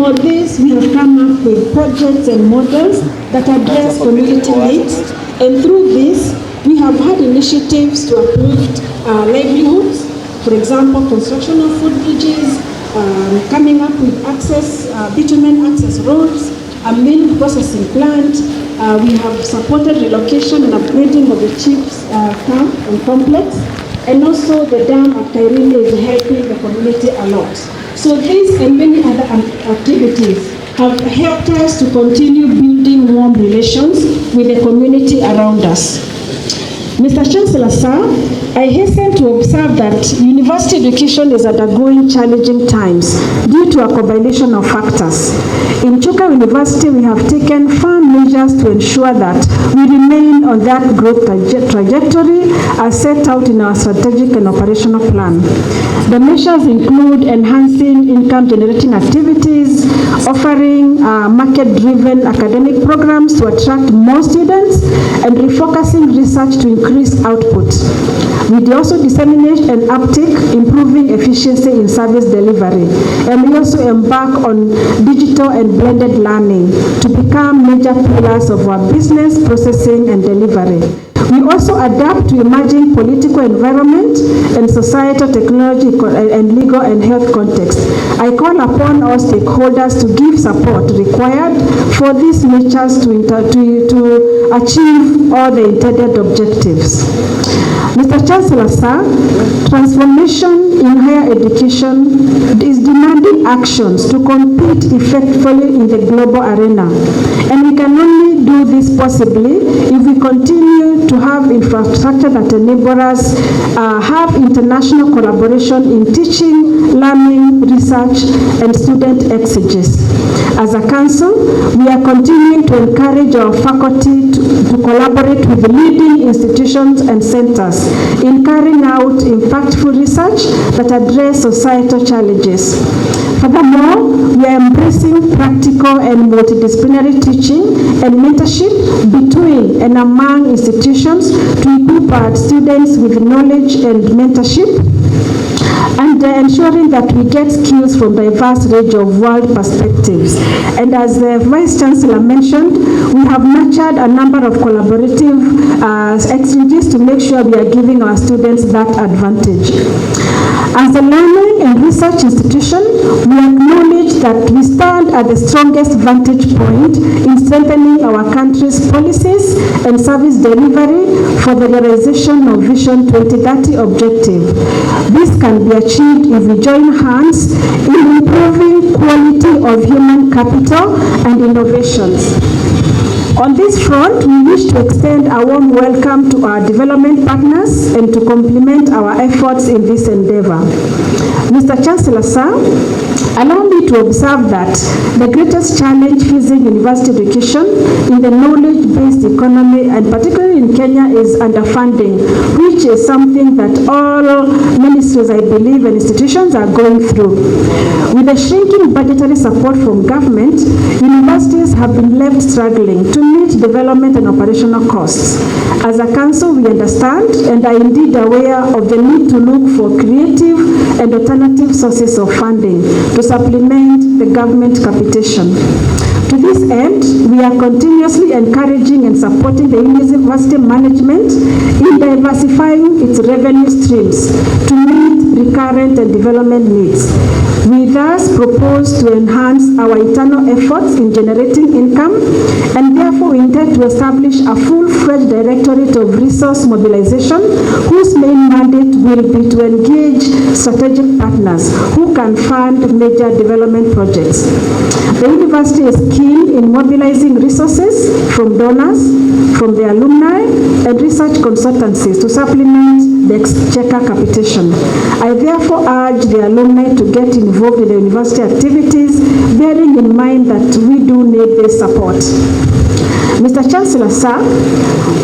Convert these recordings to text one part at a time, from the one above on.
for this, we have come up with projects and models that address community needs. And through this, we have had initiatives to uplift livelihoods. For example, construction of food bridges, coming up with bitumen access roads, a milk processing plant. We have supported relocation and upgrading of the Chiefs camp and complex. And also the dam at Kairini is helping the community a lot. So these and many other activities have helped us to continue building warm relations with the community around us. Mr. Chancellor, sir, I hasten to observe that university education is undergoing challenging times due to a combination of factors. In Chuka University, we have taken firm measures to ensure that we remain on that growth trajectory as set out in our strategic and operational plan. The measures include enhancing income-generating activities, offering market-driven academic programs to attract more students, and refocusing research to increase output. We also disseminate an uptake, improving efficiency in service delivery. And we also embark on digital and blended learning to become major pillars of our business, processing, and delivery. We also adapt to emerging political environment and societal, technology, and legal and health context. I call upon all stakeholders to give support required for these measures to achieve all the intended objectives. Mr. Chancellor, sir, transformation in higher education is demanding actions to compete effectively in the global arena. And we can only do this possibly if we continue to have infrastructure that enable us have international collaboration in teaching, learning, research, and student exegesis. As a council, we are continuing to encourage our faculty to collaborate with leading institutions and centers in carrying out impactful research that address societal challenges. Furthermore, we are embracing practical and multidisciplinary teaching and mentorship between and among institutions to equip our students with knowledge and mentorship, and ensuring that we get skills from diverse range of world perspectives. And as the Vice Chancellor mentioned, we have nurtured a number of collaborative exchanges to make sure we are giving our students that advantage. As a learning and research institution, we acknowledge that we stand at the strongest vantage point in strengthening our country's policies and service delivery for the realization of Vision 2030 objective. This can be achieved if we join hands in improving quality of human capital and innovations. On this front, we wish to extend a warm welcome to our development partners and to complement our efforts in this endeavor. Mr. Chancellor, sir, allow me to observe that the greatest challenge facing university education in the knowledge-based economy, and particularly in Kenya, is underfunding, which is something that all ministries, I believe, and institutions are going through. With the shrinking budgetary support from government, universities have been left struggling to meet development and operational costs. As a council, we understand and are indeed aware of the need to look for creative and alternative sources of funding to supplement the government capitation. To this end, we are continuously encouraging and supporting the university management in diversifying its revenue streams to meet recurrent and development needs. We thus propose to enhance our internal efforts in generating income, and therefore we intend to establish a full-fledged directorate of resource mobilization whose main mandate will be to engage strategic partners who can fund major development projects. The university is keen in mobilizing resources from donors, from the alumni, and research consultancies to supplement the exchequer capitation. I therefore urge the alumni to get involved in the university activities, bearing in mind that we do need this support. Mr. Chancellor, sir,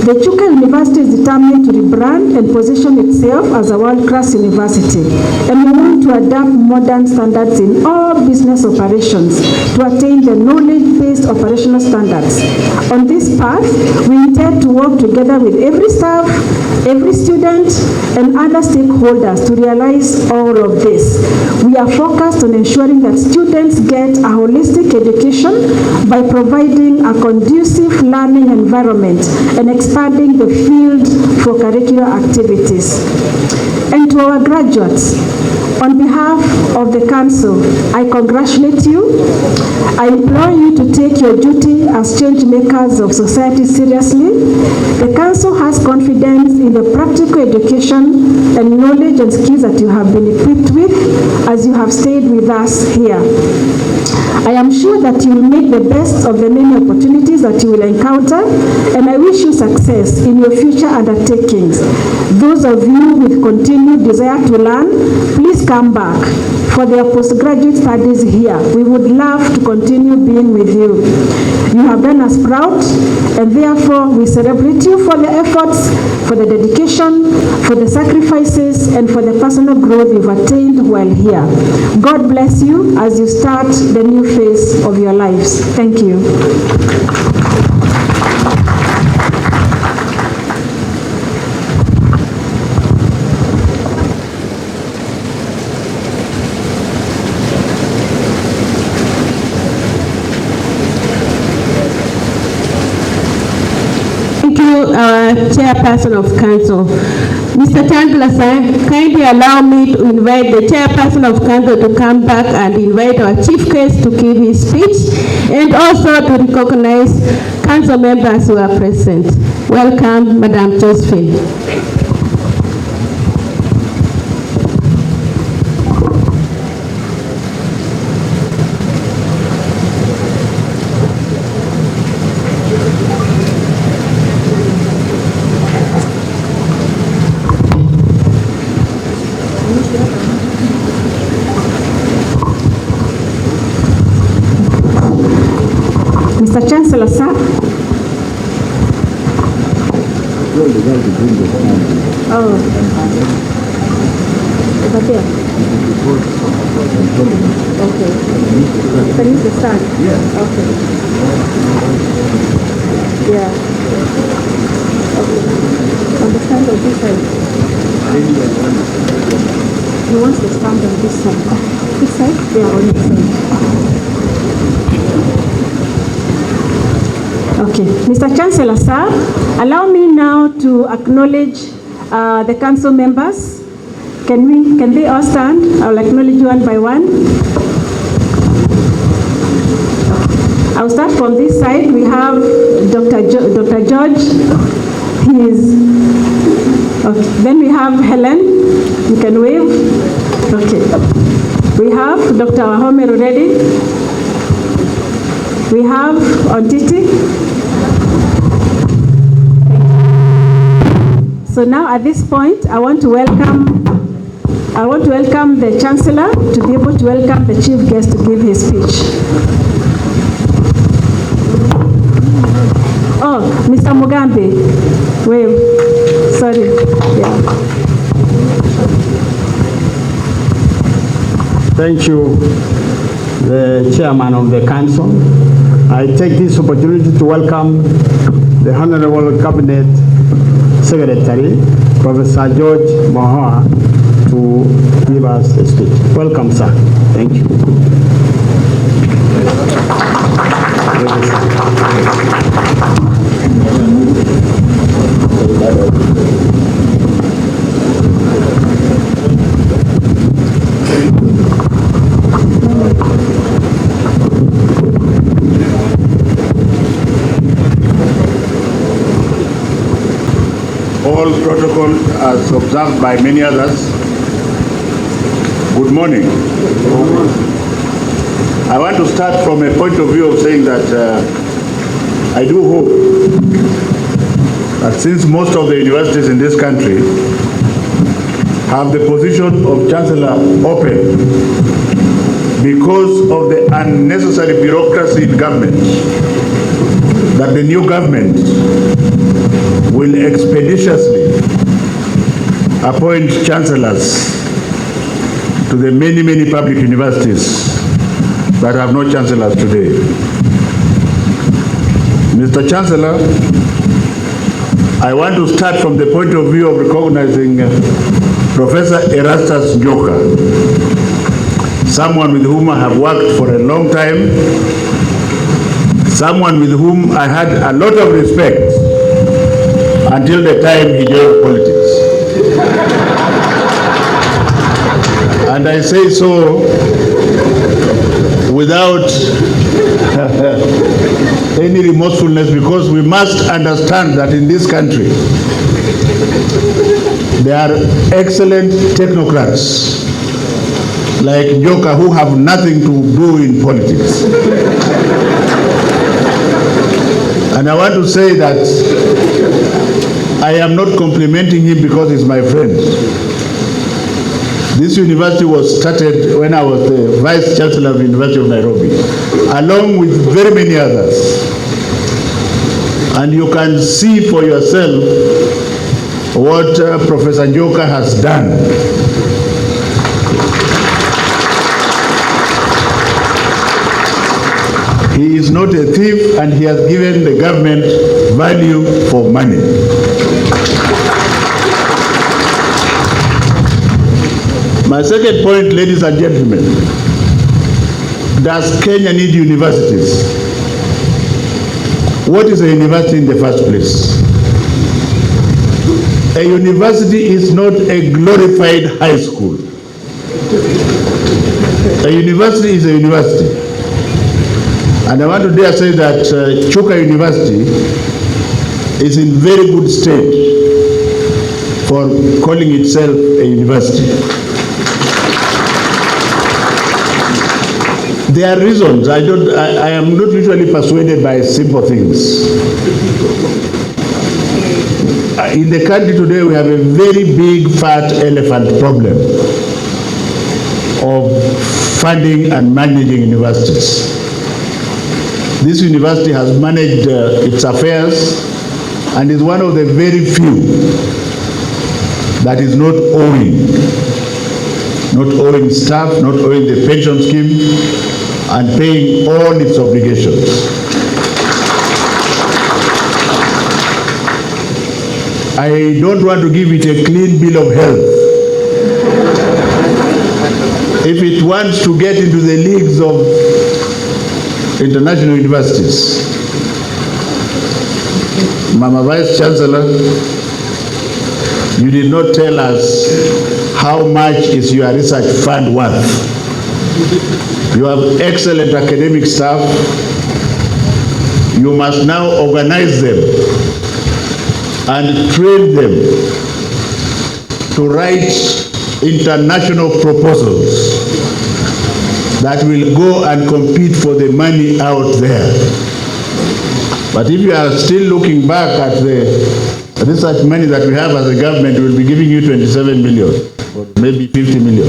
the Chuka University is determined to rebrand and position itself as a world-class university, and we want to adapt modern standards in all business operations to attain the knowledge-based operational standards. On this path, we intend to work together with every staff, every student, and other stakeholders to realize all of this. We are focused on ensuring that students get a holistic education by providing a conducive learning environment and expanding the field for curricular activities. And to our graduates, on behalf of the Council, I congratulate you. I implore you to take your duty as change makers of society seriously. The Council has confidence in the practical education and knowledge and skills that you have been equipped with as you have stayed with us here. I am sure that you will make the best of the many opportunities that you will encounter, and I wish you success in your future undertakings. Those of you with continued desire to learn, please come back for their postgraduate studies here. We would love to continue being with you. You have done us proud, and therefore we celebrate you for the efforts, for the dedication, for the sacrifices, and for the personal growth you've attained while here. God bless you as you start the new phase of your lives. Thank you. Chairperson of Council. Mr. Chancellor, sir, kindly allow me to invite the Chairperson of Council to come back and invite our Chief Guest to give his speech, and also to recognize Council members who are present. Welcome, Madam Josephine. Mr. Chancellor, sir. Oh. Over there. Okay. Can you stand? Yeah. Okay. Yeah. Okay. Understand on this side. He wants to stand on this side. This side? Yeah, on this side. Okay, Mr. Chancellor, sir, allow me now to acknowledge the council members. Can they all stand? I will acknowledge one by one. I'll start from this side. We have Dr. George. He is. Okay. Then we have Helen. You can wave. Okay. We have Dr. Wahome Ruredi. We have Ontiti. So now at this point, I want to welcome the Chancellor to be able to welcome the Chief Guest to give his speech. Oh, Mr. Mugambe. Wave. Sorry. Yeah. Thank you, the Chairman of the Council. I take this opportunity to welcome the Honorable Cabinet Secretary, Professor George Magoha, to give us a speech. Welcome, sir. Thank you. All protocol as observed by many others. Good morning. I want to start from a point of view of saying that I do hope that since most of the universities in this country have the position of Chancellor open because of the unnecessary bureaucracy in government, that the new government will expeditiously appoint chancellors to the many, many public universities that have no chancellors today. Mr. Chancellor, I want to start from the point of view of recognizing Professor Erastus Chuka, someone with whom I have worked for a long time, someone with whom I had a lot of respect until the time he joined politics. And I say so without any remorsefulness, because we must understand that in this country there are excellent technocrats like Chuka who have nothing to do in politics. And I want to say that I am not complimenting him because he's my friend. This university was started when I was the Vice Chancellor of the University of Nairobi, along with very many others. And you can see for yourself what Professor Chuka has done. He is not a thief, and he has given the government value for money. My second point, ladies and gentlemen, does Kenya need universities? What is a university in the first place? A university is not a glorified high school. A university is a university. And I want to dare say that Chuka University is in very good state for calling itself a university. There are reasons. I am not usually persuaded by simple things. In the country today, we have a very big, fat elephant problem of funding and managing universities. This university has managed its affairs and is one of the very few that is not owing staff, not owing the pension scheme, and paying all its obligations. I don't want to give it a clean bill of health. If it wants to get into the leagues of international universities, Mama Vice Chancellor, you did not tell us how much is your research fund worth. You have excellent academic staff. You must now organize them and train them to write international proposals that will go and compete for the money out there. But if you are still looking back at the research money that we have as a government, we will be giving you 27 million or maybe 50 million.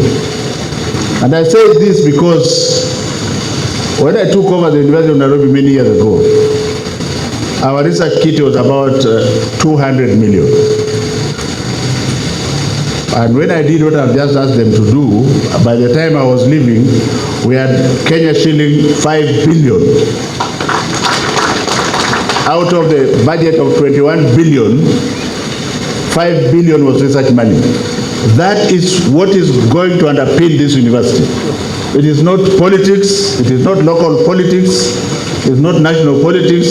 And I say this because when I took over the University of Nairobi many years ago, our research kit was about 200 million. And when I did what I've just asked them to do, by the time I was leaving, we had Kenya shilling 5 billion. Out of the budget of 21 billion, 5 billion was research money. That is what is going to underpin this university. It is not politics, it is not local politics, it is not national politics,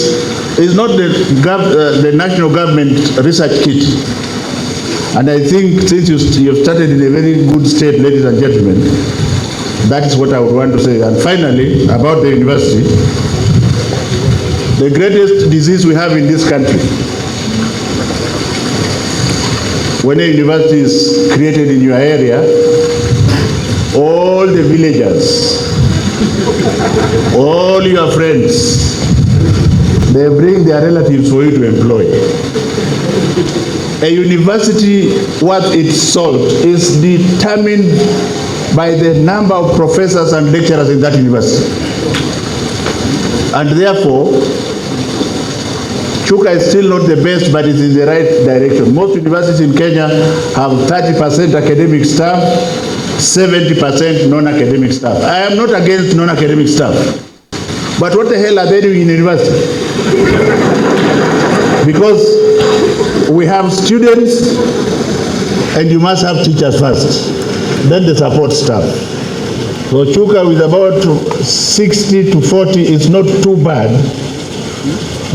it is not the national government research kit. And I think since you have started in a very good state, ladies and gentlemen, that is what I would want to say. And finally, about the university, the greatest disease we have in this country, when a university is created in your area, all the villagers, all your friends, they bring their relatives for you to employ. A university worth its salt is determined by the number of professors and lecturers in that university. And therefore, Chuka is still not the best, but it's in the right direction. Most universities in Kenya have 30% academic staff, 70% non-academic staff. I am not against non-academic staff. But what the hell are they doing in university? Because we have students and you must have teachers first, then the support staff. So Chuka with about 60 to 40 is not too bad,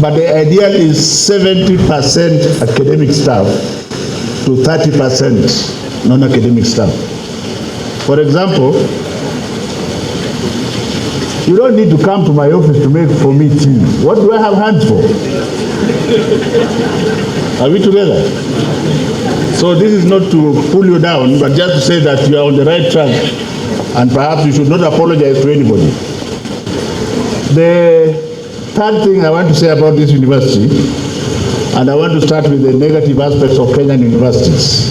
but the ideal is 70% academic staff to 30% non-academic staff. For example, you don't need to come to my office to make for me tea. What do I have hands for? Are we together? So this is not to pull you down, but just to say that you are on the right track and perhaps you should not apologize to anybody. The third thing I want to say about this university, and I want to start with the negative aspects of Kenyan universities.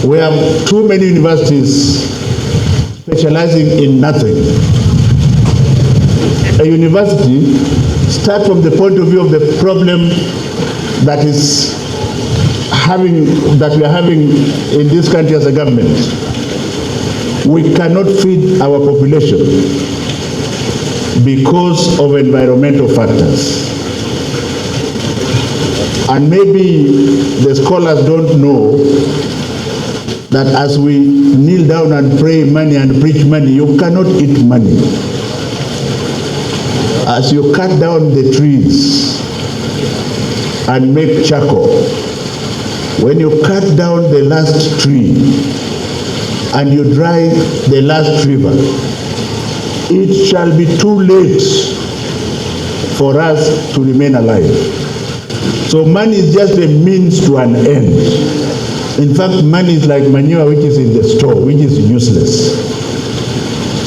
We have too many universities specializing in nothing. A university starts from the point of view of the problem that we are having in this country as a government. We cannot feed our population because of environmental factors. And maybe the scholars don't know that as we kneel down and pray money and preach money, you cannot eat money. As you cut down the trees and make charcoal, when you cut down the last tree and you dry the last river, it shall be too late for us to remain alive. So money is just a means to an end. In fact, money is like manure which is in the store, which is useless.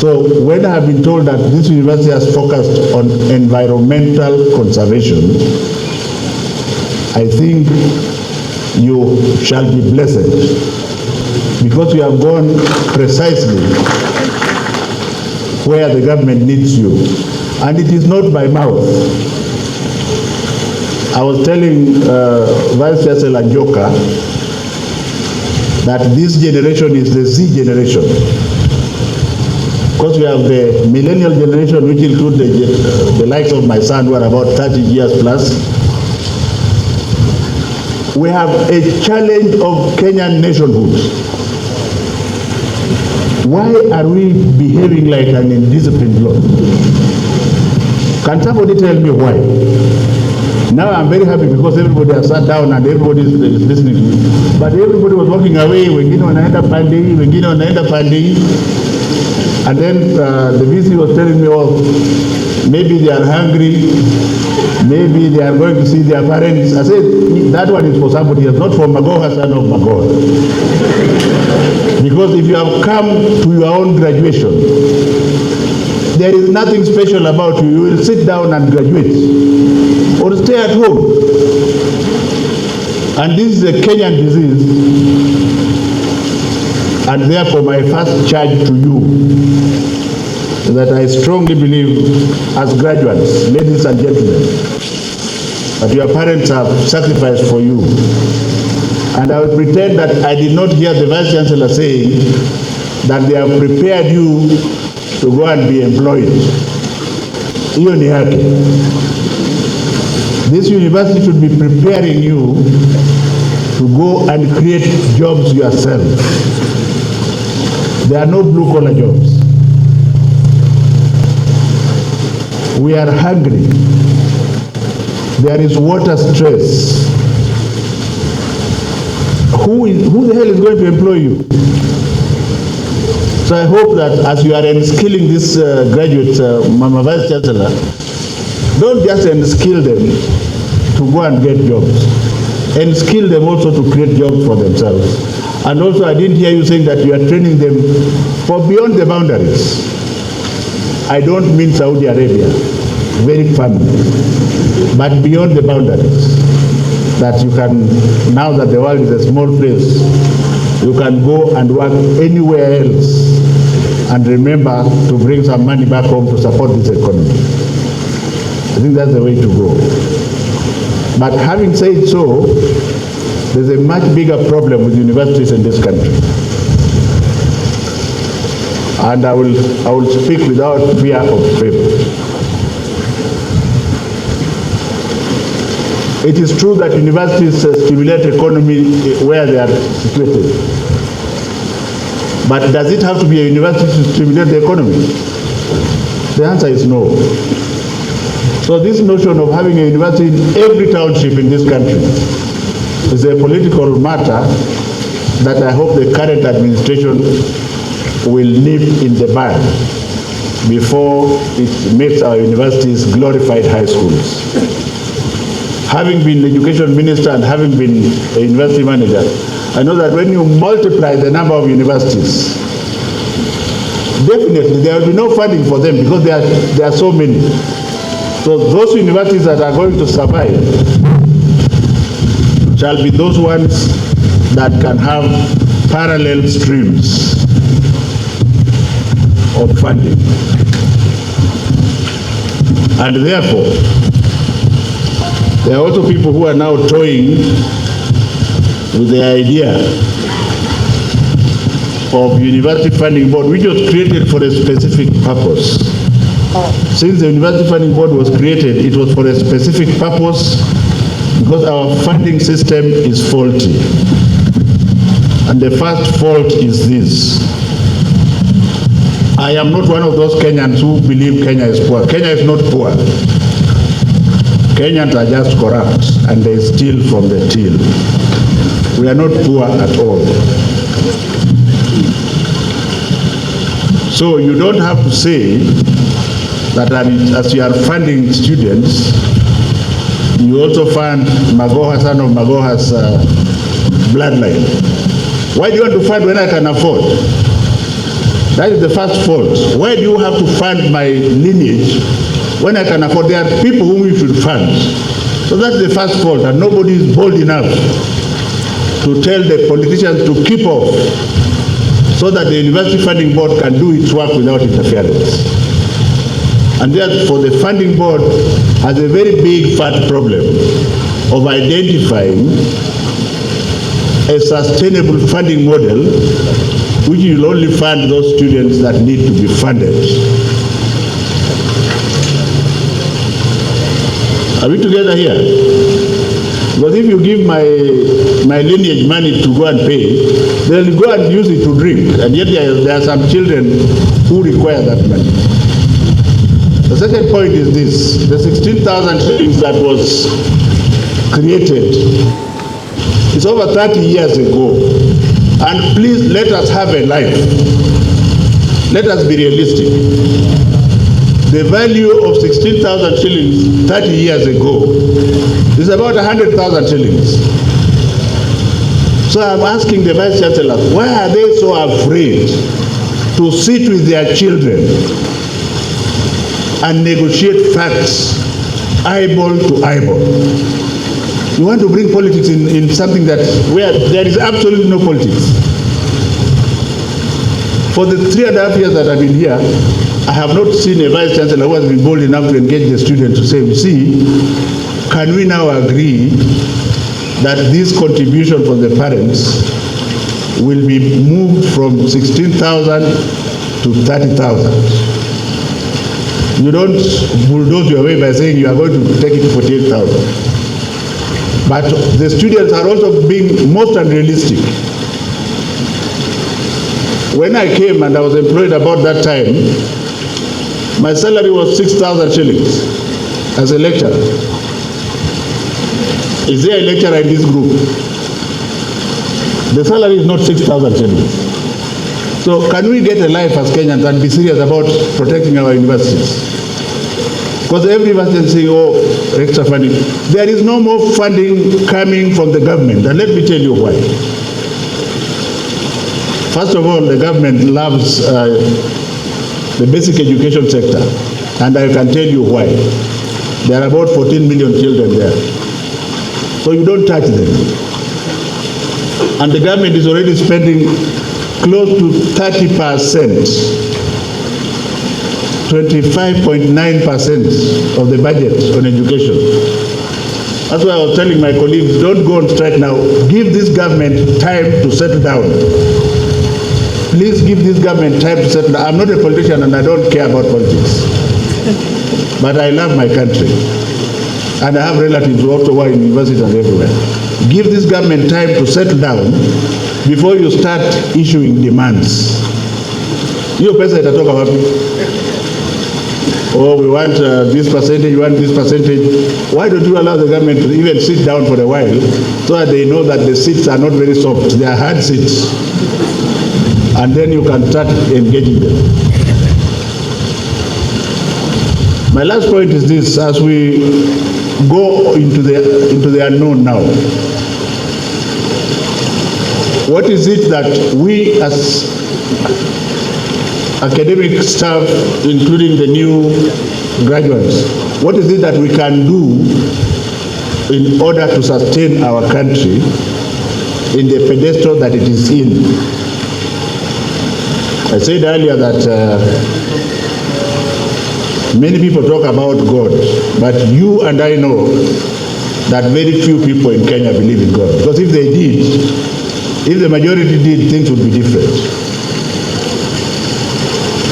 So when I have been told that this university has focused on environmental conservation, I think you shall be blessed, because you have gone precisely where the government needs you. And it is not by mouth. I was telling Vice Chancellor Chuka that this generation is the Z generation. Because we have the millennial generation, which includes the likes of my son, who are about 30 years plus. We have a challenge of Kenyan nationhood. Why are we behaving like an indisciplined lot? Can somebody tell me why? Now I'm very happy because everybody has sat down and everybody is listening to me. But everybody was walking away, wengine wanaenda pande hii, wengine wanaenda pande hii. And then the VC was telling me, oh, maybe they are hungry, maybe they are going to see their parents. I said, that one is for somebody else, not for Magoha, son of Magoha. Because if you have come to your own graduation, there is nothing special about you. You will sit down and graduate or stay at home. And this is a Kenyan disease. And therefore my first charge to you is that I strongly believe, as graduates, ladies and gentlemen, that your parents have sacrificed for you. And I will pretend that I did not hear the Vice Chancellor saying that they have prepared you to go and be employed. Hiyo ni haki. This university should be preparing you to go and create jobs yourself. There are no blue-collar jobs. We are hungry. There is water stress. Who the hell is going to employ you? So I hope that as you are enskilling this graduate, Mama Vice Chancellor, don't just enskill them to go and get jobs. Enskill them also to create jobs for themselves. And also, I didn't hear you saying that you are training them for beyond the boundaries. I don't mean Saudi Arabia, very firmly, but beyond the boundaries. That you can, now that the world is a small place, you can go and work anywhere else and remember to bring some money back home to support this economy. I think that's the way to go. But having said so, there's a much bigger problem with universities in this country. And I will speak without fear of favor. It is true that universities stimulate economy where they are situated. But does it have to be a university to stimulate the economy? The answer is no. So this notion of having a university in every township in this country is a political matter that I hope the current administration will nip in the bud before it makes our universities glorified high schools. Having been education minister and having been a university manager, I know that when you multiply the number of universities, definitely there will be no funding for them because there are so many. So those universities that are going to survive shall be those ones that can have parallel streams of funding. And therefore, there are also people who are now toying with the idea of university funding board, which was created for a specific purpose. Since the university funding board was created, it was for a specific purpose because our funding system is faulty. And the first fault is this. I am not one of those Kenyans who believe Kenya is poor. Kenya is not poor. Kenyans are just corrupt and they steal from the till. We are not poor at all. So you don't have to say that as you are funding students, you also fund Magoha, son of Magoha's bloodline. Why do you want to fund when I can afford? That is the first fault. Why do you have to fund my lineage when I can afford? There are people whom you should fund. So that's the first fault, and nobody is bold enough to tell the politicians to keep off so that the university funding board can do its work without interference. And therefore the funding board has a very big fat problem of identifying a sustainable funding model which will only fund those students that need to be funded. Are we together here? Because if you give my lineage money to go and pay, they'll go and use it to drink, and yet there are some children who require that money. The second point is this: the 16,000 shillings that was created is over 30 years ago, and please let us have a life. Let us be realistic. The value of 16,000 shillings 30 years ago is about 100,000 shillings. So I'm asking the Vice Chancellor, why are they so afraid to sit with their children and negotiate facts eyeball to eyeball? You want to bring politics in something where there is absolutely no politics. For the 3.5 years that I've been here, I have not seen a Vice Chancellor who has been bold enough to engage the students to say, you see, can we now agree that this contribution from the parents will be moved from 16,000 to 30,000? You don't bulldoze your way by saying you are going to take it to 48,000. But the students are also being most unrealistic. When I came and I was employed about that time, my salary was 6,000 shillings as a lecturer. Is there a lecturer in this group? The salary is not 6,000 shillings. So can we get a life as Kenyans and be serious about protecting our universities? Because every university is saying, oh, extra funding. There is no more funding coming from the government, and let me tell you why. First of all, the government loves the basic education sector, and I can tell you why. There are about 14 million children there. So you don't touch them. And the government is already spending close to 30%, 25.9% of the budget on education. That's why I was telling my colleagues, don't go on strike now. Give this government time to settle down. Please give this government time to settle down. I'm not a politician and I don't care about politics. But I love my country. And I have relatives who also work in universities and everywhere. Give this government time to settle down before you start issuing demands. Hiyo pesa itatoka wapi? Oh, we want this percentage, we want this percentage. Why don't you allow the government to even sit down for a while so that they know that the seats are not very soft, they are hard seats. And then you can start engaging them. My last point is this: as we go into the unknown now, what is it that we as academic staff, including the new graduates, what is it that we can do in order to sustain our country in the pedestal that it is in? I said earlier that many people talk about God, but you and I know that very few people in Kenya believe in God. Because if they did, if the majority did, things would be different.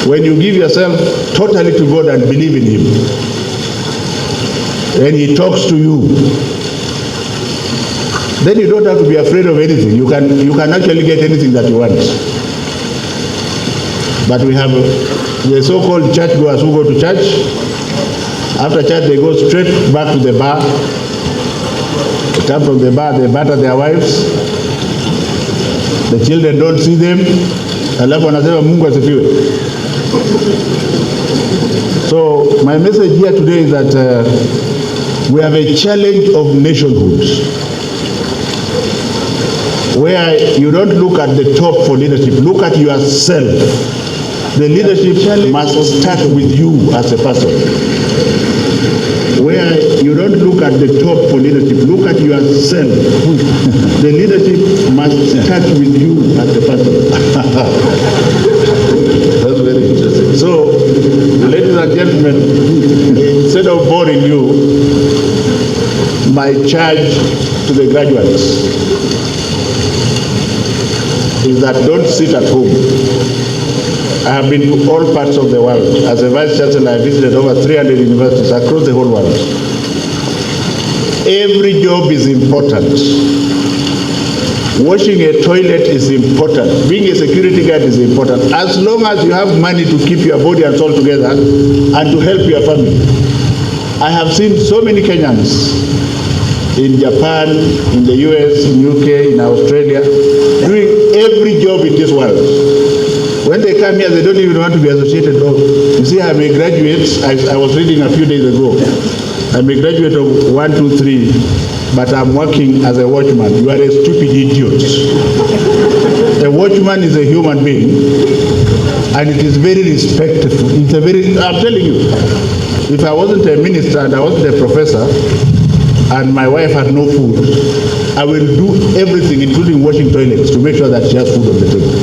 When you give yourself totally to God and believe in Him, and He talks to you, then you don't have to be afraid of anything. You can actually get anything that you want. But we have the so-called churchgoers who go to church. After church, they go straight back to the bar. They come from the bar, they batter their wives. The children don't see them. Alafu wanasema Mungu asifiwe. So my message here today is that we have a challenge of nationhood, where you don't look at the top for leadership, look at yourself. The leadership must start with you as a person. Where you don't look at the top for leadership, look at yourself. The leadership must start with you as a person. That's very interesting. So, ladies and gentlemen, instead of boring you, my charge to the graduates is that don't sit at home. I have been to all parts of the world. As a Vice Chancellor, I visited over 300 universities across the whole world. Every job is important. Washing a toilet is important. Being a security guard is important. As long as you have money to keep your body and soul together and to help your family. I have seen so many Kenyans in Japan, in the US, in UK, in Australia, doing every job in this world. When they come here, they don't even want to be associated. Oh, you see, I'm a graduate. I was reading a few days ago. I'm a graduate of 1, 2, 3, but I'm working as a watchman. You are a stupid idiot. A watchman is a human being, and it is very respectful. It's a very, I'm telling you, if I wasn't a minister and I wasn't a professor, and my wife had no food, I will do everything, including washing toilets, to make sure that she has food on the table.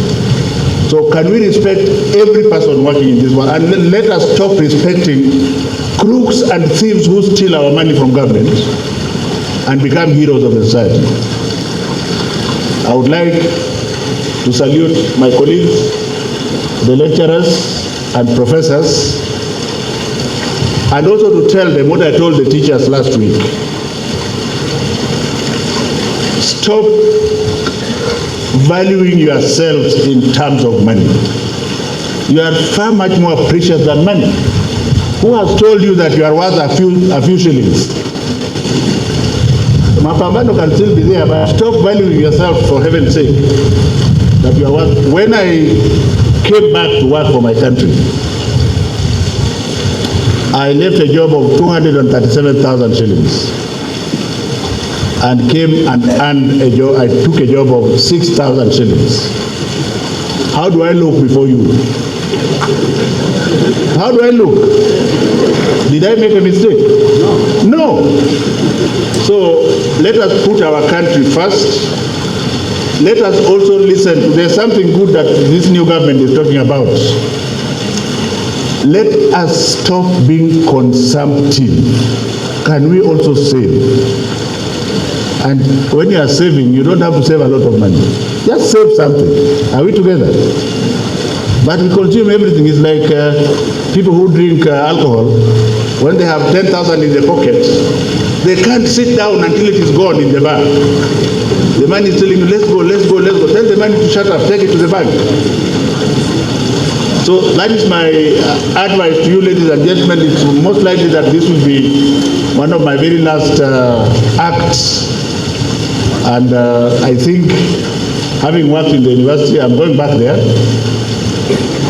So can we respect every person working in this world, and let us stop respecting crooks and thieves who steal our money from government and become heroes of the society. I would like to salute my colleagues, the lecturers and professors, and also to tell them what I told the teachers last week. Stop valuing yourselves in terms of money. You are far much more precious than money. Who has told you that you are worth a few shillings? Mapambano can still be there, but stop valuing yourself, for heaven's sake, that you are worth. When I came back to work for my country, I left a job of 237,000 shillings and came and earned a job. I took a job of 6,000 shillings. How do I look before you? How do I look? Did I make a mistake? No. So let us put our country first. Let us also listen to, there's something good that this new government is talking about. Let us stop being consumptive. Can we also save? And when you are saving, you don't have to save a lot of money. Just save something. Are we together? But we consume everything. It's like people who drink alcohol. When they have 10,000 in their pocket, they can't sit down until it is gone in the bank. The man is telling you, let's go, let's go, let's go. Tell the man to shut up, take it to the bank. So that is my advice to you, ladies and gentlemen. It's most likely that this will be one of my very last acts. And I think, having worked in the university, I'm going back there.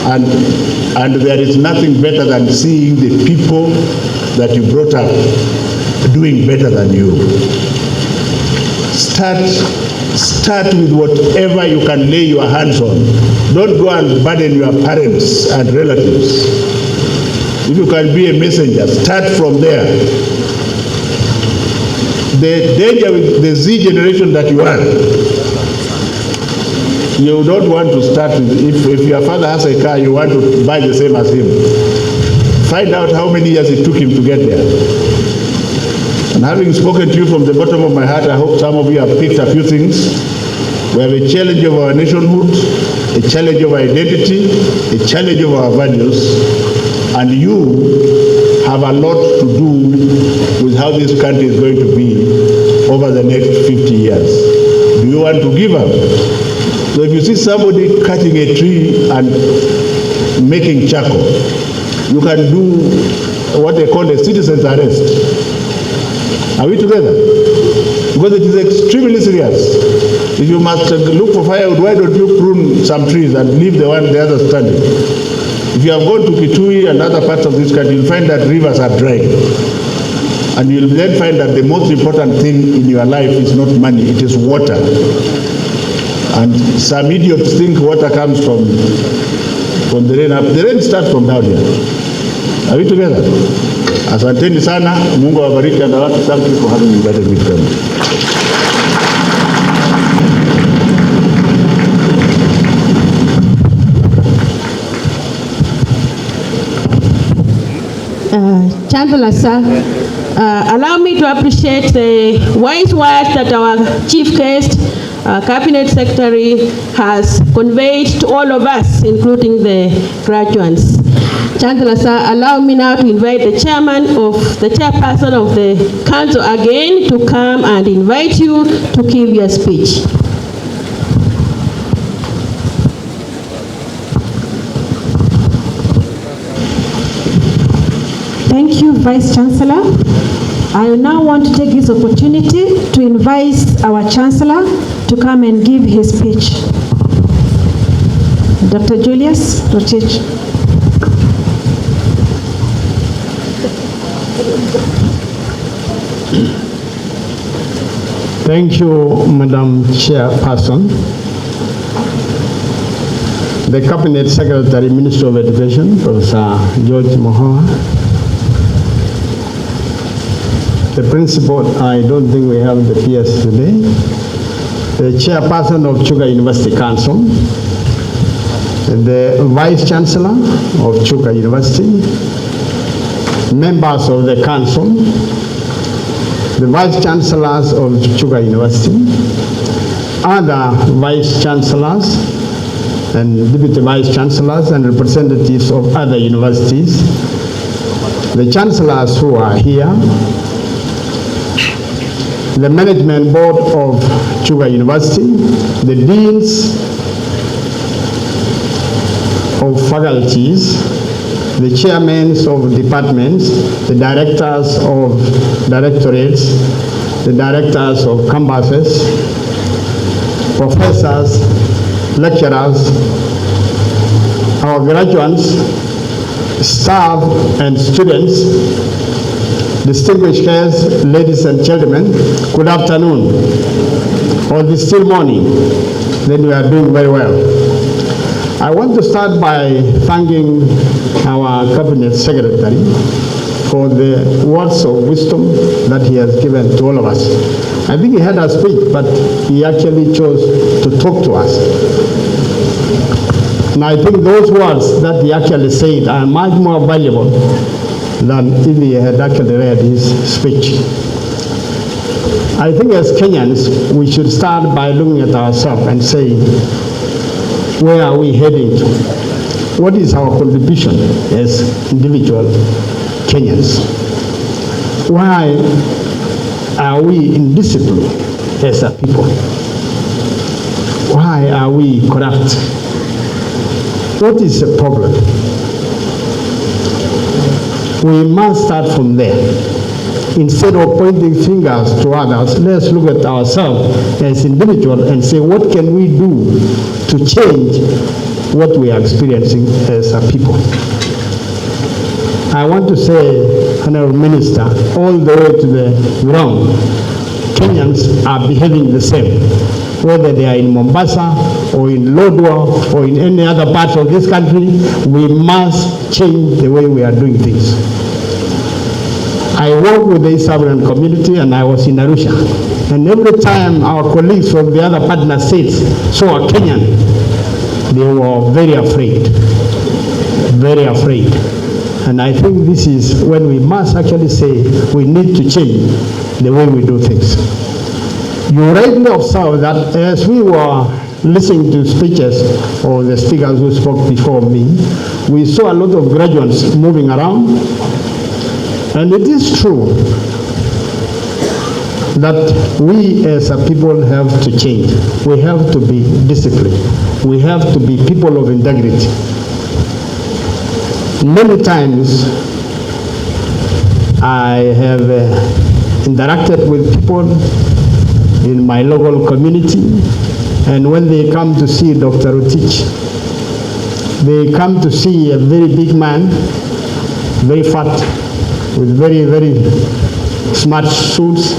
And there is nothing better than seeing the people that you brought up doing better than you. Start with whatever you can lay your hands on. Don't go and burden your parents and relatives. If you can be a messenger, start from there. The danger with the Z generation that you are, you don't want to start with, if your father has a car, you want to buy the same as him. Find out how many years it took him to get there. And having spoken to you from the bottom of my heart, I hope some of you have picked a few things. We have a challenge of our nationhood, a challenge of our identity, a challenge of our values, and you have a lot to do with how this country is going to be over the next 50 years. Do you want to give up? So if you see somebody cutting a tree and making charcoal, you can do what they call a citizen's arrest. Are we together? Because it is extremely serious. If you must look for firewood, why don't you prune some trees and leave the other standing? If you have gone to Kitui and other parts of this country, you'll find that rivers are dry. And you'll then find that the most important thing in your life is not money, it is water. And some idiots think water comes from the rain. The rain starts from down here. Are we together? Asanteni sana, Mungu awabariki, and I want to thank you for having invited me to come. Chancellor, sir, allow me to appreciate the wise words that our Chief Guest, Cabinet Secretary, has conveyed to all of us, including the graduates. Chancellor, sir, allow me now to invite the chairperson of the council again to come and invite you to give your speech. Thank you, Vice Chancellor. I now want to take this opportunity to invite our Chancellor to come and give his speech. Dr. Julius Rotich. Thank you, Madam Chairperson. The Cabinet Secretary, Minister of Education, Professor George Magoha. The principal, I don't think we have the PS today. The Chairperson of Chuka University Council. The Vice Chancellor of Chuka University. Members of the Council. The Vice Chancellors of Chuka University, other Vice Chancellors and Deputy Vice Chancellors and representatives of other universities, the Chancellors who are here, the Management Board of Chuka University, the Deans of Faculties, the chairmen of departments, the directors of directorates, the directors of campuses, professors, lecturers, our graduates, staff and students, distinguished guests, ladies and gentlemen, good afternoon, or this still morning, then we are doing very well. I want to start by thanking our Cabinet Secretary for the words of wisdom that he has given to all of us. I think he had a speech, but he actually chose to talk to us. And I think those words that he actually said are much more valuable than if he had actually read his speech. I think as Kenyans, we should start by looking at ourselves and saying, where are we heading to? What is our contribution as individual Kenyans? Why are we indisciplined as a people? Why are we corrupt? What is the problem? We must start from there. Instead of pointing fingers to others, let's look at ourselves as individuals and say, what can we do to change what we are experiencing as a people? I want to say, Honorable Minister, all the way to the ground, Kenyans are behaving the same. Whether they are in Mombasa or in Lodwar or in any other part of this country, we must change the way we are doing things. I work with the East African community and I was in Arusha. And every time our colleagues from the other partner states saw a Kenyan, they were very afraid. Very afraid. And I think this is when we must actually say we need to change the way we do things. You rightly observe that as we were listening to speeches or the speakers who spoke before me, we saw a lot of graduates moving around. And it is true that we as a people have to change. We have to be disciplined. We have to be people of integrity. Many times I have interacted with people in my local community, and when they come to see Dr. Rotich, they come to see a very big man, very fat, with very, very smart suits.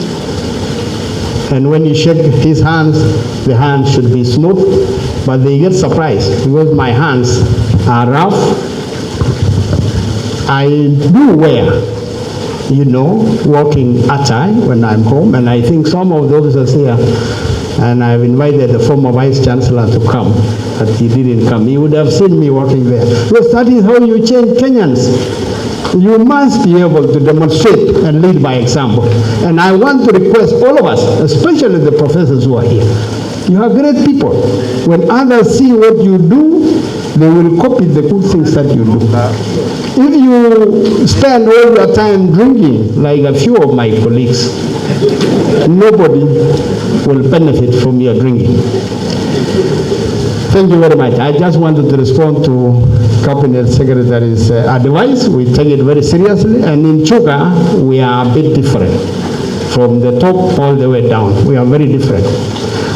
And when you shake his hands, the hands should be smooth, but they get surprised because my hands are rough. I do wear, walking attire when I'm home, and I think some of the officers here, and I've invited the former Vice Chancellor to come, but he didn't come. He would have seen me walking there. Because that is how you change Kenyans. You must be able to demonstrate and lead by example. And I want to request all of us, especially the professors who are here, you are great people. When others see what you do, they will copy the good things that you do. If you spend all your time drinking, like a few of my colleagues, nobody will benefit from your drinking. Thank you very much. I just wanted to respond to Cabinet Secretary's advice. We take it very seriously, and in Chuka, we are a bit different. From the top all the way down, we are very different.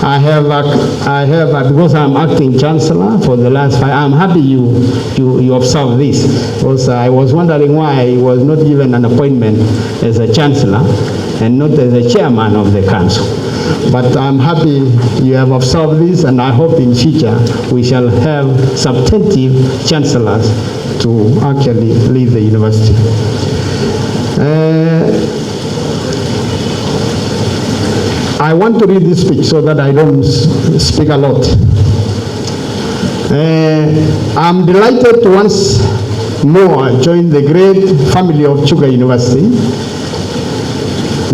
I have because I'm acting Chancellor for the last 5. I'm happy you observe this, because I was wondering why I was not given an appointment as a Chancellor and not as a Chairman of the Council. But I'm happy you have observed this, and I hope in future we shall have substantive chancellors to actually lead the university. I want to read this speech so that I don't speak a lot. I'm delighted to once more join the great family of Chuka University,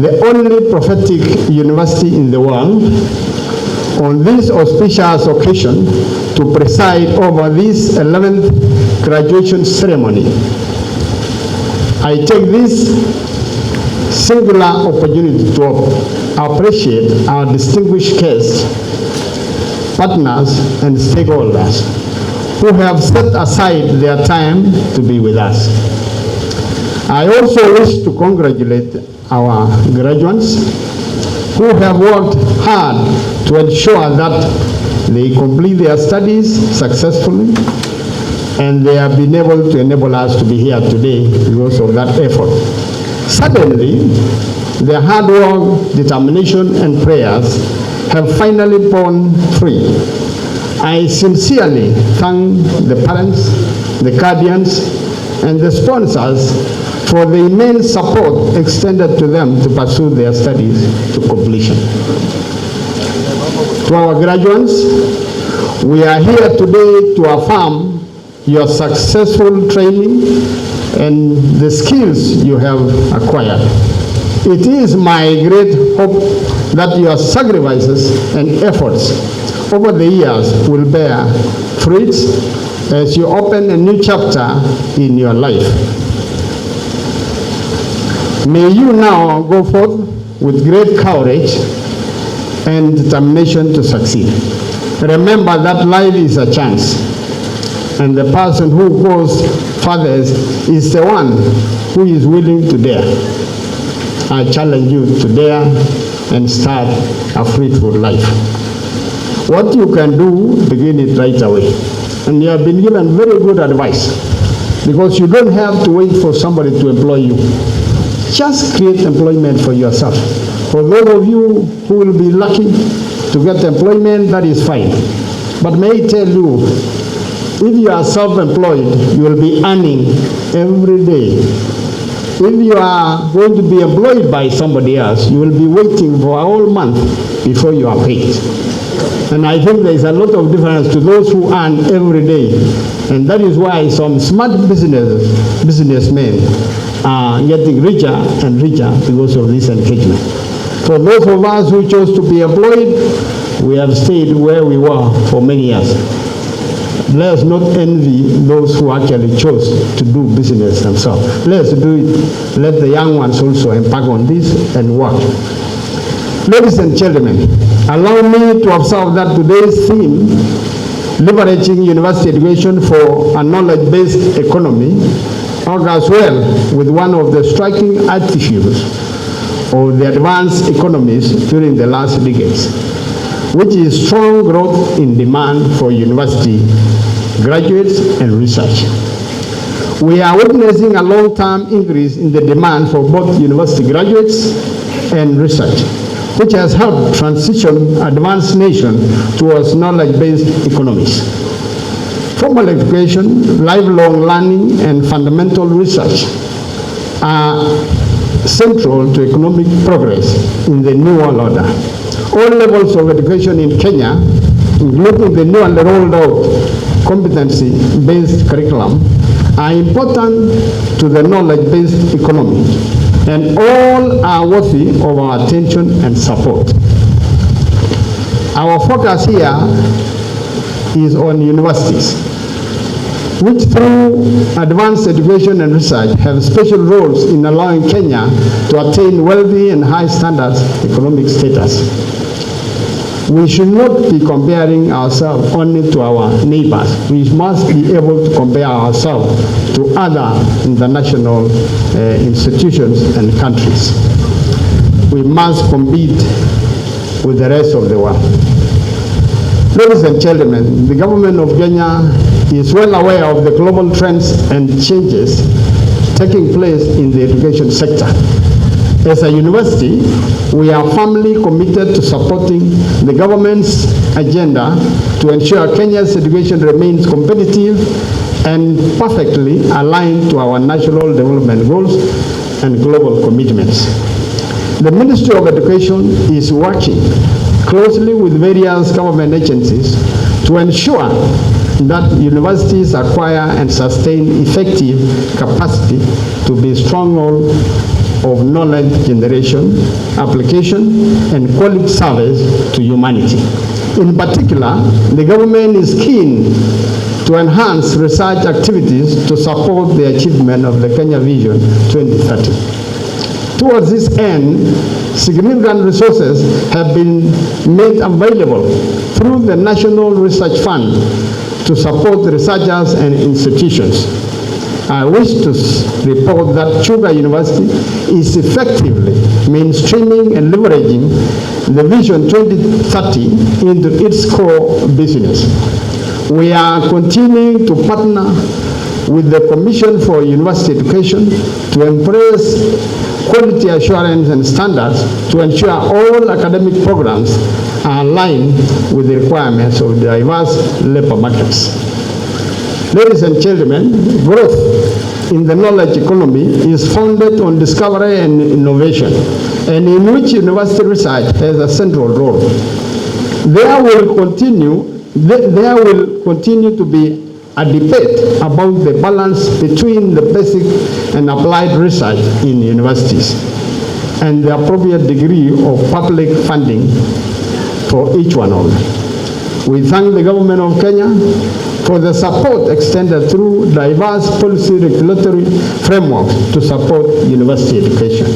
the only prophetic university in the world, on this auspicious occasion to preside over this 11th graduation ceremony. I take this singular opportunity to appreciate our distinguished guests, partners, and stakeholders who have set aside their time to be with us. I also wish to congratulate our graduates who have worked hard to ensure that they complete their studies successfully, and they have been able to enable us to be here today because of that effort. Suddenly, their hard work, determination, and prayers have finally borne free. I sincerely thank the parents, the guardians, and the sponsors for the immense support extended to them to pursue their studies to completion. To our graduates, we are here today to affirm your successful training and the skills you have acquired. It is my great hope that your sacrifices and efforts over the years will bear fruits as you open a new chapter in your life. May you now go forth with great courage and determination to succeed. Remember that life is a chance, and the person who goes furthest is the one who is willing to dare. I challenge you to dare and start a fruitful life. What you can do, begin it right away. And you have been given very good advice, because you don't have to wait for somebody to employ you. Just create employment for yourself. For those of you who will be lucky to get employment, that is fine. But may I tell you, if you are self-employed, you will be earning every day. If you are going to be employed by somebody else, you will be waiting for a whole month before you are paid. And I think there is a lot of difference to those who earn every day. And that is why some smart businessmen are getting richer and richer because of this engagement. For those of us who chose to be employed, we have stayed where we were for many years. Let us not envy those who actually chose to do business themselves. Let us do it. Let the young ones also embark on this and work. Ladies and gentlemen, allow me to observe that today's theme, leveraging university education for a knowledge-based economy, augurs well with one of the striking attitudes of the advanced economies during the last decades, which is strong growth in demand for university graduates and research. We are witnessing a long-term increase in the demand for both university graduates and research, which has helped transition advanced nations towards knowledge-based economies. Formal education, lifelong learning, and fundamental research are central to economic progress in the New World Order. All levels of education in Kenya, including the new and rolled out competency-based curriculum, are important to the knowledge-based economy, and all are worthy of our attention and support. Our focus here is on universities, which through advanced education and research have special roles in allowing Kenya to attain wealthy and high standards economic status. We should not be comparing ourselves only to our neighbors. We must be able to compare ourselves to other international institutions and countries. We must compete with the rest of the world. Ladies and gentlemen, the government of Kenya is well aware of the global trends and changes taking place in the education sector. As a university, we are firmly committed to supporting the government's agenda to ensure Kenya's education remains competitive and perfectly aligned to our national development goals and global commitments. The Ministry of Education is working closely with various government agencies to ensure that universities acquire and sustain effective capacity to be stronghold of knowledge generation, application, and quality service to humanity. In particular, the government is keen to enhance research activities to support the achievement of the Kenya Vision 2030. Towards this end, significant resources have been made available through the National Research Fund to support researchers and institutions. I wish to report that Chuka University is effectively mainstreaming and leveraging the Vision 2030 into its core business. We are continuing to partner with the Commission for University Education to embrace quality assurance and standards to ensure all academic programs are aligned with the requirements of diverse labor markets. Ladies and gentlemen, growth in the knowledge economy is founded on discovery and innovation, and in which university research has a central role. There will continue to be a debate about the balance between the basic and applied research in universities. and the appropriate degree of public funding for each one of them. We thank the government of Kenya for the support extended through diverse policy regulatory frameworks to support university education.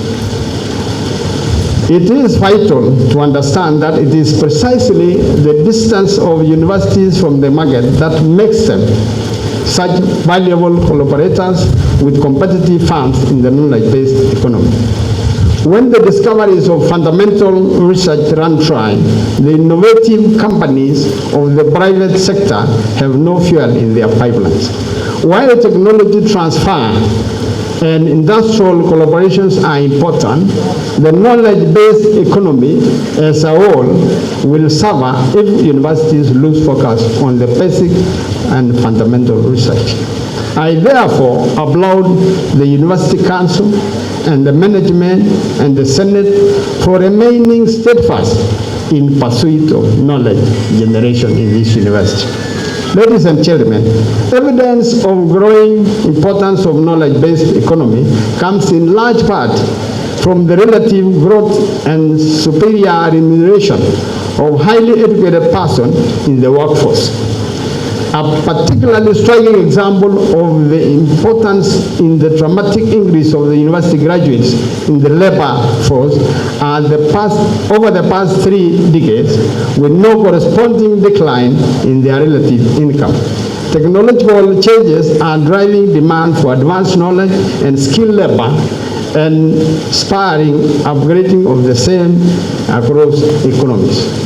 It is vital to understand that it is precisely the distance of universities from the market that makes them such valuable collaborators with competitive firms in the knowledge-based economy. When the discoveries of fundamental research run dry, the innovative companies of the private sector have no fuel in their pipelines. While technology transfer and industrial collaborations are important, the knowledge-based economy as a whole will suffer if universities lose focus on the basic and fundamental research. I therefore applaud the University Council and the management and the Senate for remaining steadfast in pursuit of knowledge generation in this university. Ladies and gentlemen, evidence of growing importance of knowledge-based economy comes in large part from the relative growth and superior remuneration of highly educated persons in the workforce. A particularly striking example of the importance in the dramatic increase of the university graduates in the labor force are over the past 3 decades, with no corresponding decline in their relative income. Technological changes are driving demand for advanced knowledge and skilled labor and spurring upgrading of the same across economies.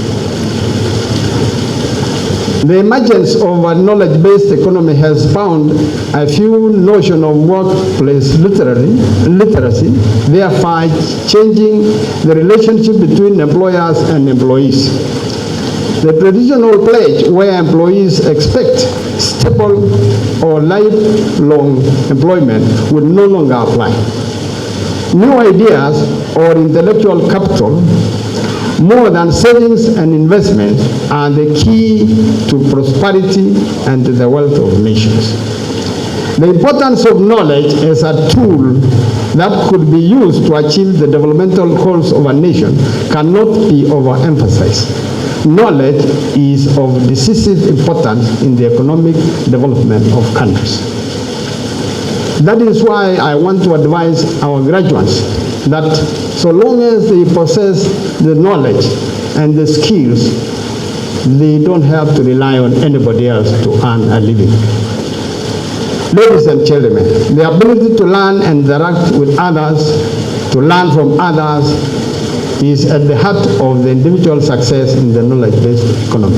The emergence of a knowledge-based economy has found a few notion of workplace literacy, thereby changing the relationship between employers and employees. The traditional pledge where employees expect stable or lifelong employment will no longer apply. New ideas or intellectual capital, more than savings and investments, are the key to prosperity and to the wealth of nations. The importance of knowledge as a tool that could be used to achieve the developmental goals of a nation cannot be overemphasized. Knowledge is of decisive importance in the economic development of countries. That is why I want to advise our graduates that so long as they possess the knowledge and the skills, they don't have to rely on anybody else to earn a living. Ladies and gentlemen, the ability to learn and interact with others, to learn from others, is at the heart of the individual success in the knowledge-based economy.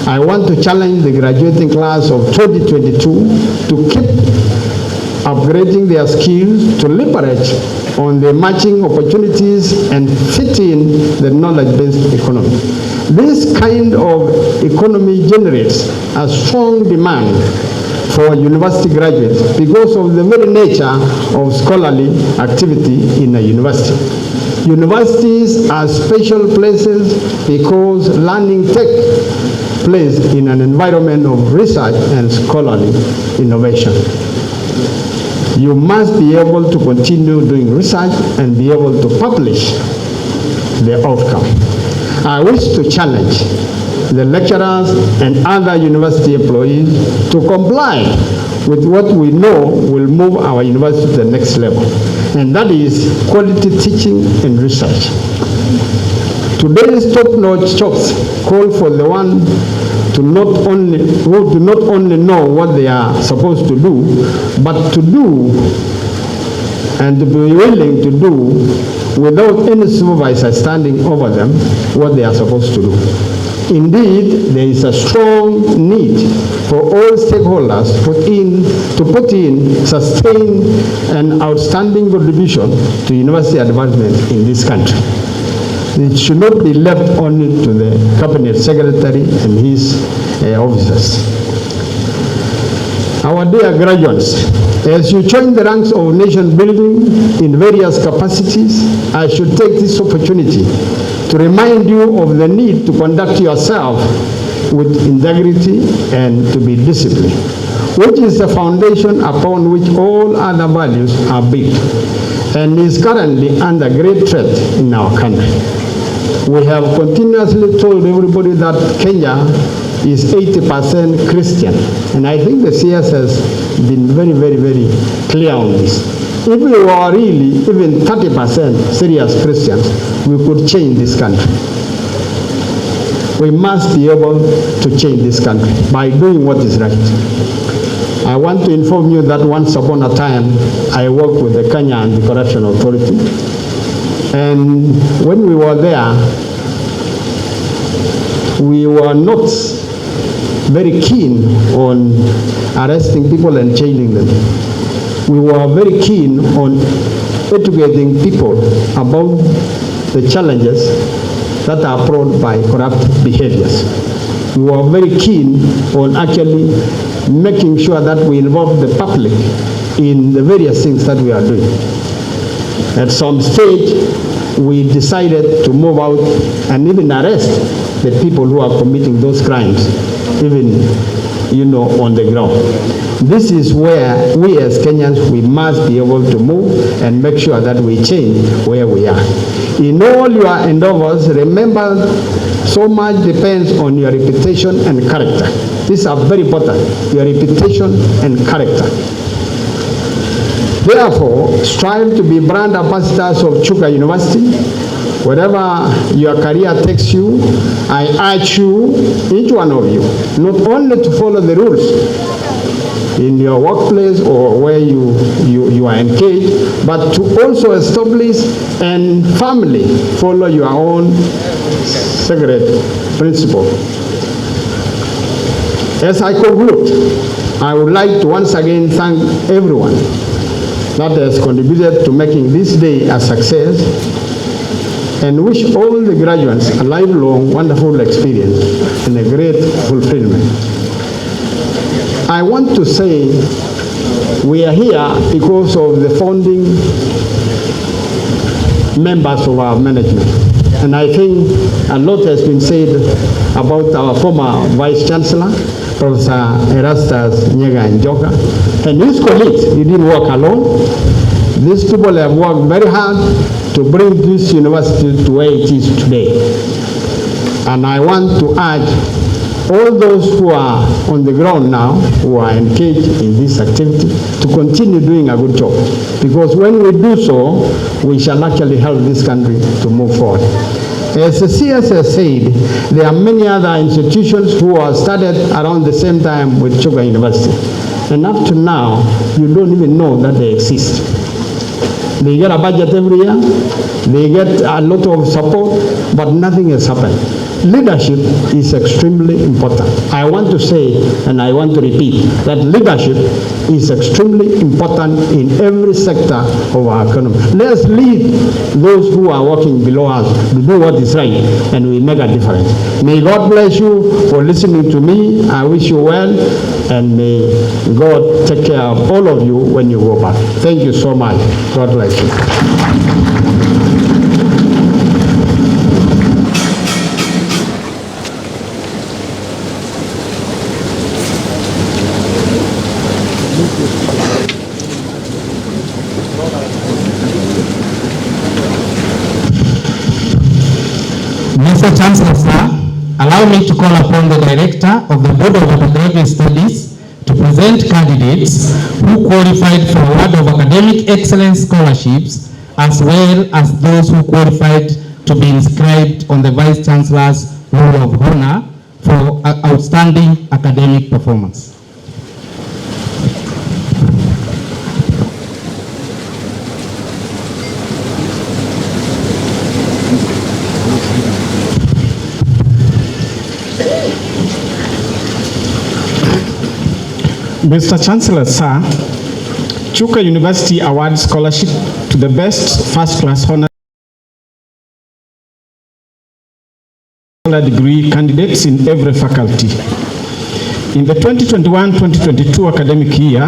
I want to challenge the graduating class of 2022 to keep upgrading their skills, to leverage on the emerging opportunities and fit in the knowledge-based economy. This kind of economy generates a strong demand for university graduates because of the very nature of scholarly activity in a university. Universities are special places because learning takes place in an environment of research and scholarly innovation. You must be able to continue doing research and be able to publish the outcome. I wish to challenge the lecturers and other university employees to comply with what we know will move our university to the next level, and that is quality teaching and research. Today's top-notch jobs call for the one who do not only know what they are supposed to do, but to do and to be willing to do without any supervisor standing over them what they are supposed to do. Indeed, there is a strong need for all stakeholders to put in sustained and outstanding contribution to university advancement in this country. It should not be left only to the cabinet secretary and his officers. Our dear graduates, as you join the ranks of nation building in various capacities, I should take this opportunity to remind you of the need to conduct yourself with integrity and to be disciplined, which is the foundation upon which all other values are built. and is currently under great threat in our country. We have continuously told everybody that Kenya is 80% Christian, and I think the CS has been very, very, very clear on this. If we were really even 30% serious Christians, we could change this country. We must be able to change this country by doing what is right. I want to inform you that once upon a time, I worked with the Kenya Anti-Corruption Authority, and when we were there, we were not very keen on arresting people and jailing them. We were very keen on educating people about the challenges that are brought by corrupt behaviors. We were very keen on actually making sure that we involve the public in the various things that we are doing. At some stage, we decided to move out and even arrest the people who are committing those crimes, even, on the ground. This is where we as Kenyans, we must be able to move and make sure that we change where we are. In all your endeavors, remember, so much depends on your reputation and character. These are very important, your reputation and character. Therefore, strive to be brand ambassadors of Chuka University. Wherever your career takes you, I urge you, each one of you, not only to follow the rules in your workplace or where you are engaged, but to also establish and firmly follow your own sacred principle. As I conclude, I would like to once again thank everyone that has contributed to making this day a success, and wish all the graduates a lifelong, wonderful experience and a great fulfillment. I want to say we are here because of the founding members of our management. And I think a lot has been said about our former Vice Chancellor, Professor Erastus Nyega Njoka, and his colleagues. He didn't work alone. These people have worked very hard to bring this university to where it is today. And I want to urge all those who are on the ground now, who are engaged in this activity, to continue doing a good job. Because when we do so, we shall actually help this country to move forward. As the CS has said, there are many other institutions who are started around the same time with Chuka University. And up to now, you don't even know that they exist. They get a budget every year, they get a lot of support, but nothing has happened. Leadership is extremely important. I want to say, and I want to repeat, that leadership is extremely important in every sector of our economy. Let's lead those who are working below us to do what is right, and we make a difference. May God bless you for listening to me. I wish you well, and may God take care of all of you when you go back. Thank you so much. God bless you. Mr. Chancellor, sir, allow me to call upon the Director of the Board of Undergraduate Studies to present candidates who qualified for award of academic excellence scholarships, as well as those who qualified to be inscribed on the Vice Chancellor's Roll of Honor for outstanding academic performance. Mr. Chancellor, sir, Chuka University awards scholarship to the best first-class honor degree candidates in every faculty. In the 2021-2022 academic year,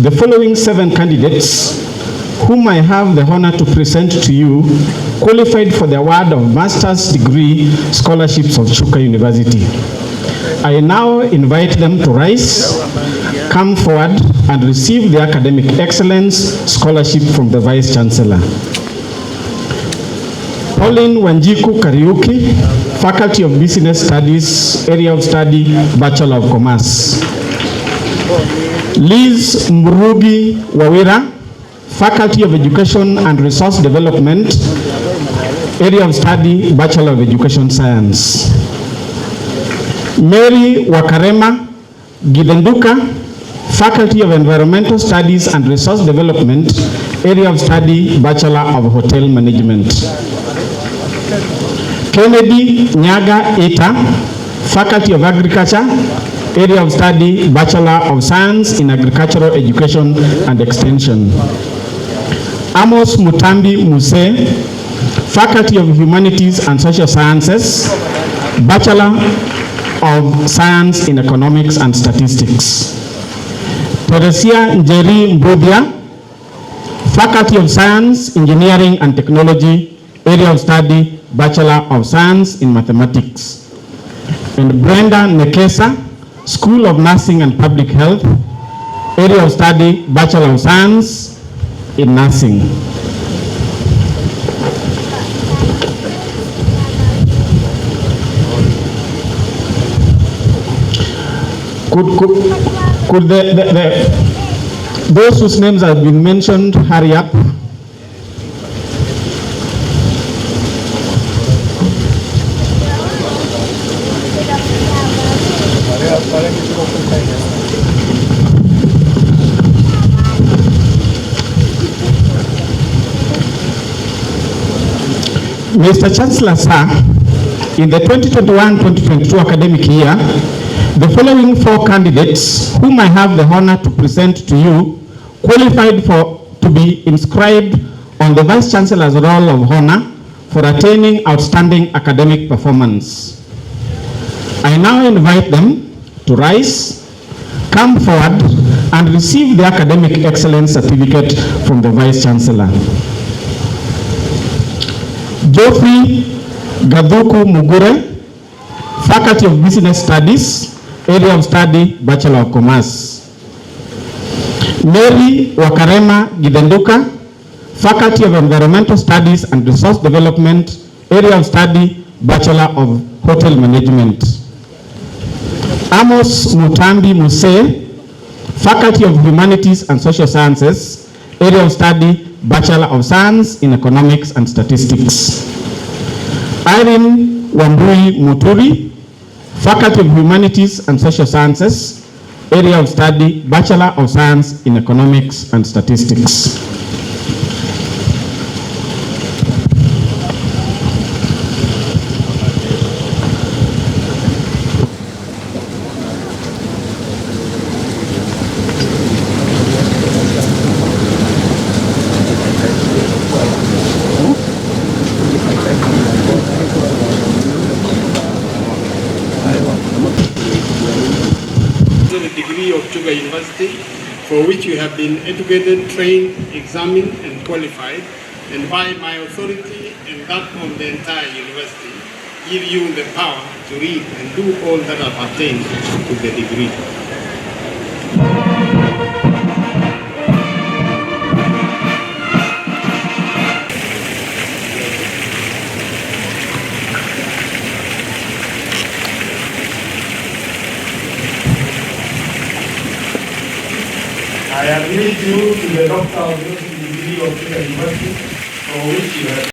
the following 7 candidates, whom I have the honor to present to you, qualified for the award of master's degree scholarships of Chuka University. I now invite them to rise, come forward, and receive the Academic Excellence Scholarship from the Vice Chancellor. Pauline Wanjiku Kariuki, Faculty of Business Studies, Area of Study, Bachelor of Commerce. Liz Mrugi Wawira, Faculty of Education and Resource Development, Area of Study, Bachelor of Education Science. Mary Wakarema Gidenduka, Faculty of Environmental Studies and Resource Development, Area of Study, Bachelor of Hotel Management. Kennedy Nyaga Eta, Faculty of Agriculture, Area of Study, Bachelor of Science in Agricultural Education and Extension. Amos Mutambi Muse, Faculty of Humanities and Social Sciences, Bachelor of Science in Economics and Statistics. Teresia Njeri Mbudia, Faculty of Science, Engineering and Technology, Area of Study, Bachelor of Science in Mathematics. And Brenda Nekesa, School of Nursing and Public Health, Area of Study, Bachelor of Science in Nursing. Could those whose names have been mentioned hurry up? Mr. Chancellor, sir, in the 2021-2022 academic year, the following 4 candidates, whom I have the honor to present to you, qualified to be inscribed on the Vice Chancellor's Roll of Honor for attaining outstanding academic performance. I now invite them to rise, come forward, and receive the Academic Excellence Certificate from the Vice Chancellor. Geoffrey Gaduku Mugure, Faculty of Business Studies, Area of Study, Bachelor of Commerce. Mary Wakarema Gidenduka, Faculty of Environmental Studies and Resource Development, Area of Study, Bachelor of Hotel Management. Amos Mutambi Muse, Faculty of Humanities and Social Sciences, Area of Study, Bachelor of Science in Economics and Statistics. Irene Wambui Muturi, Faculty of Humanities and Social Sciences, Area of Study, Bachelor of Science in Economics and Statistics. The degree of Chuka University, for which you have been educated, trained, examined, and qualified, and by my authority and that of the entire university, give you the power to read and do all that appertains to the degree. I admit you to the doctor of nursing degree of Chuka University, for which you have